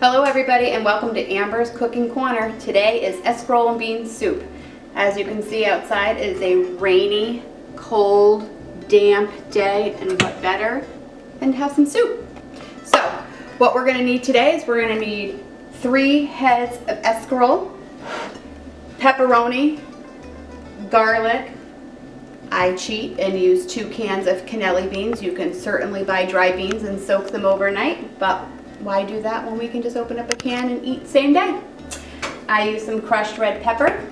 Hello everybody and welcome to Amber's Cooking Corner. Today is escarole and bean soup. As you can see outside, it is a rainy, cold, damp day, and what better than to have some soup. So what we're going to need today is we're going to need 3 heads of escarole, pepperoni, garlic. I cheat and use 2 cans of cannelli beans. You can certainly buy dry beans and soak them overnight, but why do that when we can just open up a can and eat same day? I use some crushed red pepper,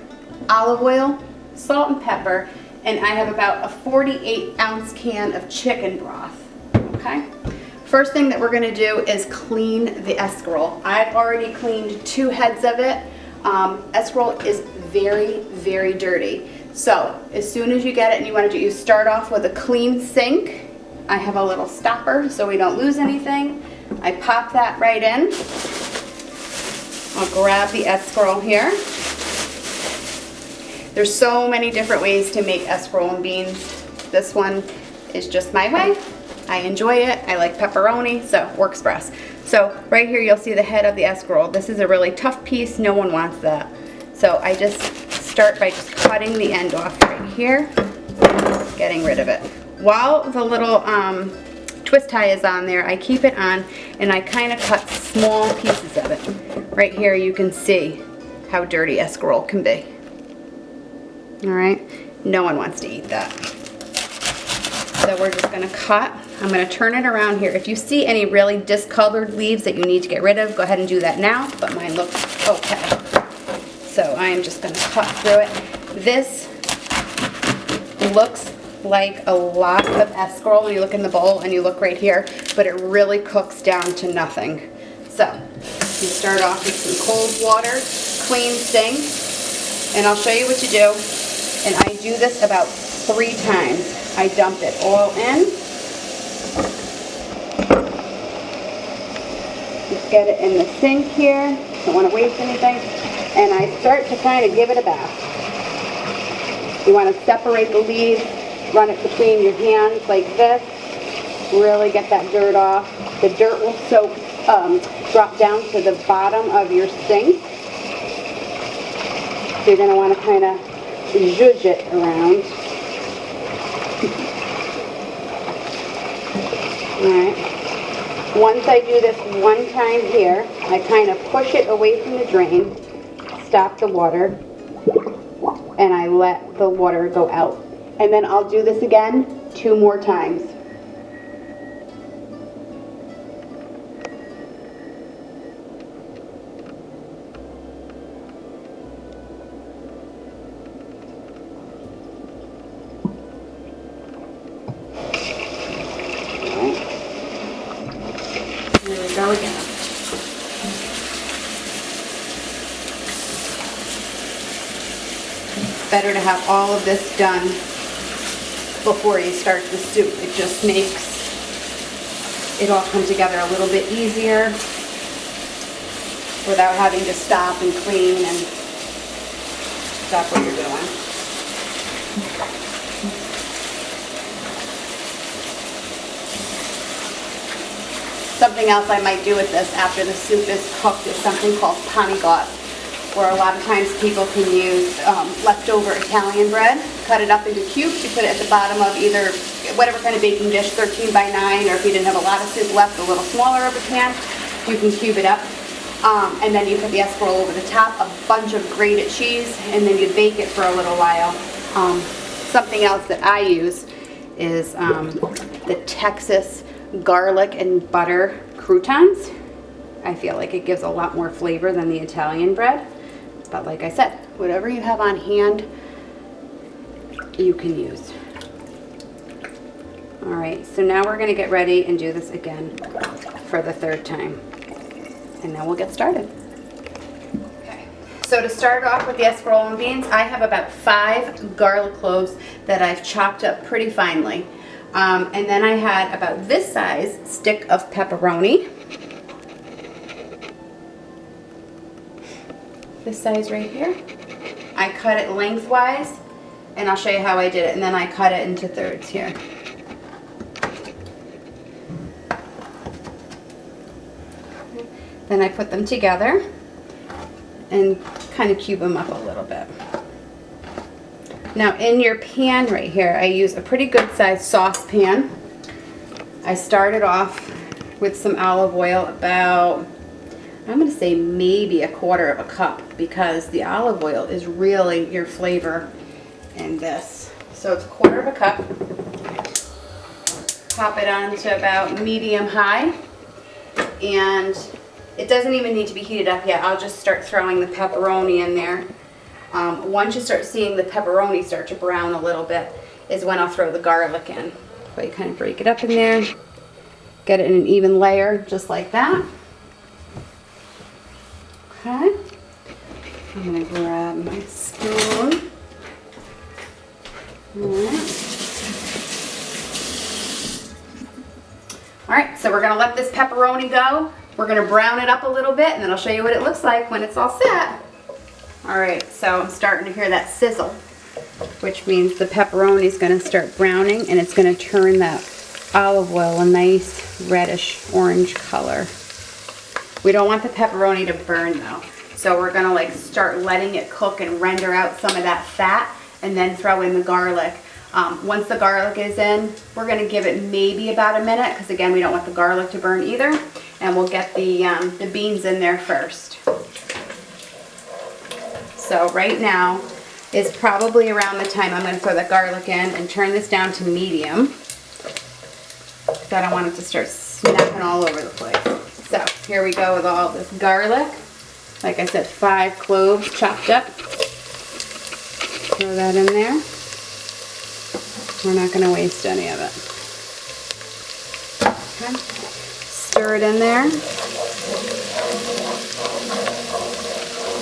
olive oil, salt and pepper, and I have about a 48-ounce can of chicken broth. Okay. First thing that we're going to do is clean the escarole. I've already cleaned 2 heads of it. Escarole is very, very dirty. So as soon as you get it and you want to do, you start off with a clean sink. I have a little stopper so we don't lose anything. I pop that right in. I'll grab the escarole here. There's so many different ways to make escarole and beans. This one is just my way. I enjoy it. I like pepperoni, so it works for us. So right here you'll see the head of the escarole. This is a really tough piece. No one wants that. So I just start by just cutting the end off right here, getting rid of it. While the little twist tie is on there, I keep it on and I kind of cut small pieces of it. Right here you can see how dirty escarole can be. Alright, no one wants to eat that. So we're just going to cut. I'm going to turn it around here. If you see any really discolored leaves that you need to get rid of, go ahead and do that now, but mine look okay. So I'm just going to cut through it. This looks like a lot of escarole when you look in the bowl and you look right here, but it really cooks down to nothing. So you start off with some cold water, clean sink, and I'll show you what to do. And I do this about 3 times. I dump it all in. Just get it in the sink here. Don't want to waste anything. And I start to kind of give it a bath. You want to separate the leaves, run it between your hands like this. Really get that dirt off. The dirt will drop down to the bottom of your sink. So you're going to want to kind of zhuzh it around. Alright. Once I do this one time here, I kind of push it away from the drain, stop the water, and I let the water go out. And then I'll do this again 2 more times. There we go again. Better to have all of this done before you start the soup. It just makes it all come together a little bit easier without having to stop and clean and stop what you're doing. Something else I might do with this after the soup is cooked is something called panigot, where a lot of times people can use leftover Italian bread, cut it up into cubes. You put it at the bottom of either whatever kind of baking dish, 13 by 9, or if you didn't have a lot of soup left, a little smaller of a pan, you can cube it up. And then you put the escarole over the top, a bunch of grated cheese, and then you bake it for a little while. Something else that I use is the Texas garlic and butter croutons. I feel like it gives a lot more flavor than the Italian bread. But like I said, whatever you have on hand, you can use. Alright, so now we're going to get ready and do this again for the 3rd time. And now we'll get started. Okay, so to start off with the escarole and beans, I have about 5 garlic cloves that I've chopped up pretty finely. And then I had about this size stick of pepperoni. This size right here. I cut it lengthwise, and I'll show you how I did it, and then I cut it into 3rds here. Then I put them together and kind of cube them up a little bit. Now in your pan right here, I use a pretty good sized saucepan. I started off with some olive oil, about, I'm going to say maybe 1/4 cup, because the olive oil is really your flavor in this. So it's 1/4 cup. Pop it on to about medium high, and it doesn't even need to be heated up yet. I'll just start throwing the pepperoni in there. Once you start seeing the pepperoni start to brown a little bit is when I'll throw the garlic in. So you kind of break it up in there, get it in an even layer, just like that. Okay. I'm going to grab my spoon. Alright, so we're going to let this pepperoni go. We're going to brown it up a little bit, and then I'll show you what it looks like when it's all set. Alright, so I'm starting to hear that sizzle, which means the pepperoni is going to start browning, and it's going to turn that olive oil a nice reddish orange color. We don't want the pepperoni to burn though, so we're going to like start letting it cook and render out some of that fat, and then throw in the garlic. Once the garlic is in, we're going to give it maybe about a minute, because again, we don't want the garlic to burn either, and we'll get the beans in there first. So right now is probably around the time I'm going to throw the garlic in and turn this down to medium, because I don't want it to start snapping all over the place. So here we go with all this garlic. Like I said, 5 cloves chopped up. Throw that in there. We're not going to waste any of it. Okay. Stir it in there.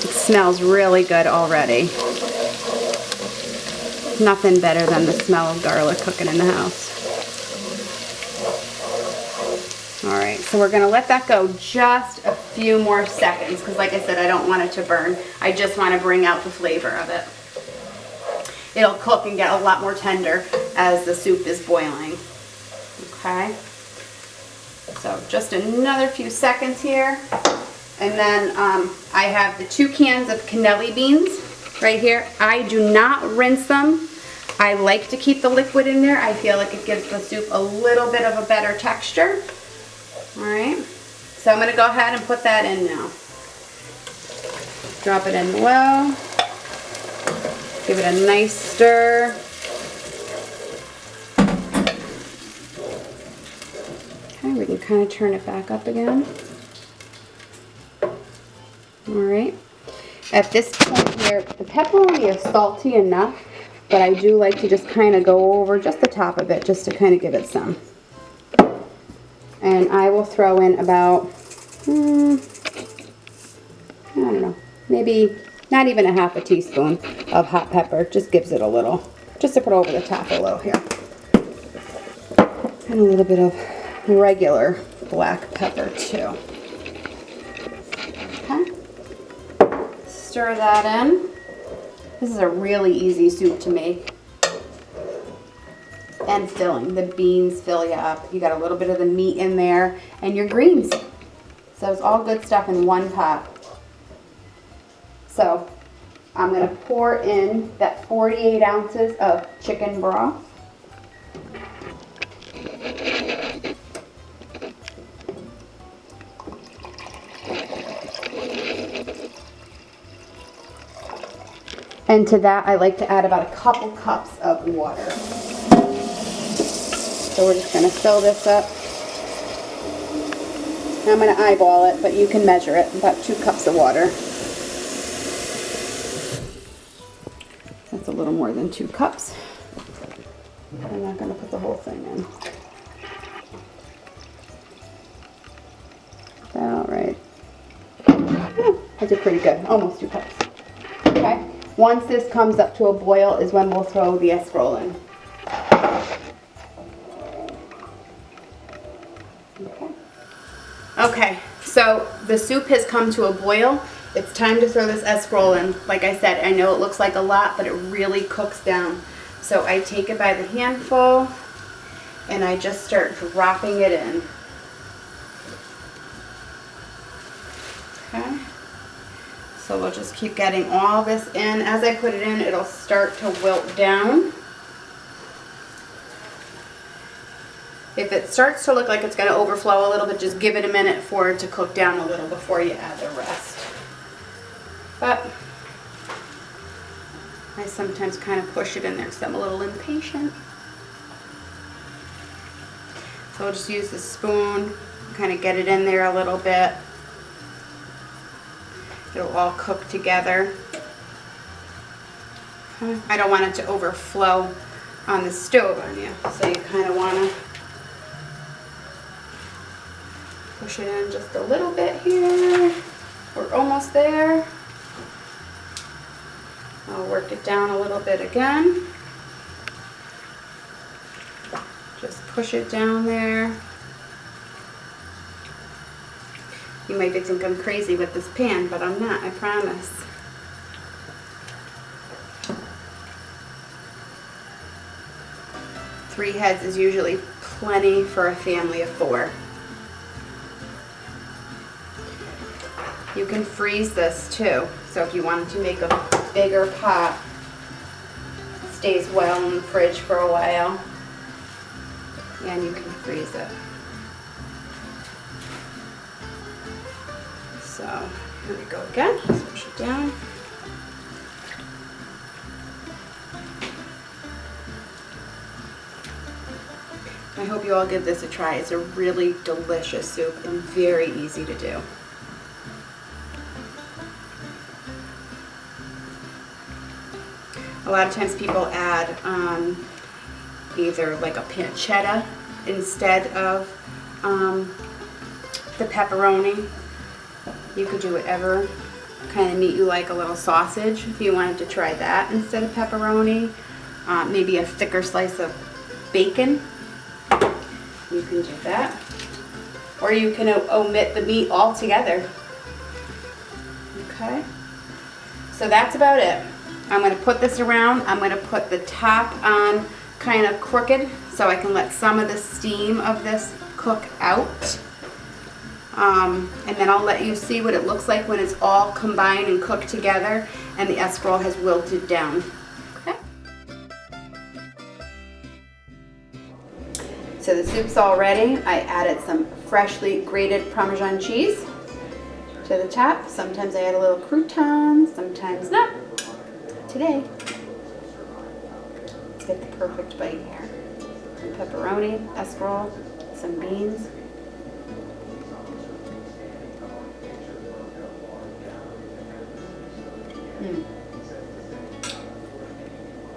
It smells really good already. Nothing better than the smell of garlic cooking in the house. Alright, so we're going to let that go just a few more seconds, because like I said, I don't want it to burn. I just want to bring out the flavor of it. It'll cook and get a lot more tender as the soup is boiling. Okay, so just another few seconds here. And then I have the 2 cans of cannelli beans right here. I do not rinse them. I like to keep the liquid in there. I feel like it gives the soup a little bit of a better texture. Alright, so I'm going to go ahead and put that in now. Drop it in the well. Give it a nice stir. Okay, we can kind of turn it back up again. Alright, at this point here, the pepperoni is salty enough, but I do like to just kind of go over just the top of it, just to kind of give it some. And I will throw in about, I don't know, maybe not even a half a teaspoon of hot pepper. Just gives it a little, just to put over the top a little here. And a little bit of regular black pepper too. Okay. Stir that in. This is a really easy soup to make. And filling. The beans fill you up. You got a little bit of the meat in there and your greens. So it's all good stuff in one pot. So I'm going to pour in that 48 ounces of chicken broth. And to that I like to add about a couple cups of water. So we're just going to fill this up. I'm going to eyeball it, but you can measure it. About 2 cups of water. That's a little more than 2 cups. I'm not going to put the whole thing in. About right. Yeah, I did pretty good. Almost 2 cups. Okay. Once this comes up to a boil is when we'll throw the escarole in. Okay, so the soup has come to a boil. It's time to throw this escarole in. Like I said, I know it looks like a lot, but it really cooks down. So I take it by the handful and I just start dropping it in. Okay. So we'll just keep getting all this in. As I put it in, it'll start to wilt down. If it starts to look like it's going to overflow a little bit, just give it a minute for it to cook down a little before you add the rest. But I sometimes kind of push it in there because I'm a little impatient. So I'll just use the spoon, kind of get it in there a little bit. It'll all cook together. I don't want it to overflow on the stove on you, so you kind of want to push it in just a little bit here. We're almost there. I'll work it down a little bit again. Just push it down there. You might think I'm crazy with this pan, but I'm not, I promise. Three heads is usually plenty for a family of 4. You can freeze this too, so if you wanted to make a bigger pot, it stays well in the fridge for a while, and you can freeze it. So here we go again, switch it down. I hope you all give this a try. It's a really delicious soup and very easy to do. A lot of times people add either like a pancetta instead of the pepperoni. You could do whatever kind of meat you like, a little sausage if you wanted to try that instead of pepperoni. Maybe a thicker slice of bacon. You can do that. Or you can omit the meat altogether. Okay. So that's about it. I'm going to put this around. I'm going to put the top on kind of crooked so I can let some of the steam of this cook out. And then I'll let you see what it looks like when it's all combined and cooked together and the escarole has wilted down. Okay. So the soup's all ready. I added some freshly grated Parmesan cheese to the top. Sometimes I add a little croutons, sometimes not. Today, let's get the perfect bite here. Some pepperoni, escarole, some beans.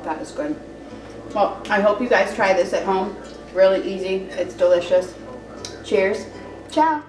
That is good. Well, I hope you guys try this at home. Really easy. It's delicious. Cheers. Ciao.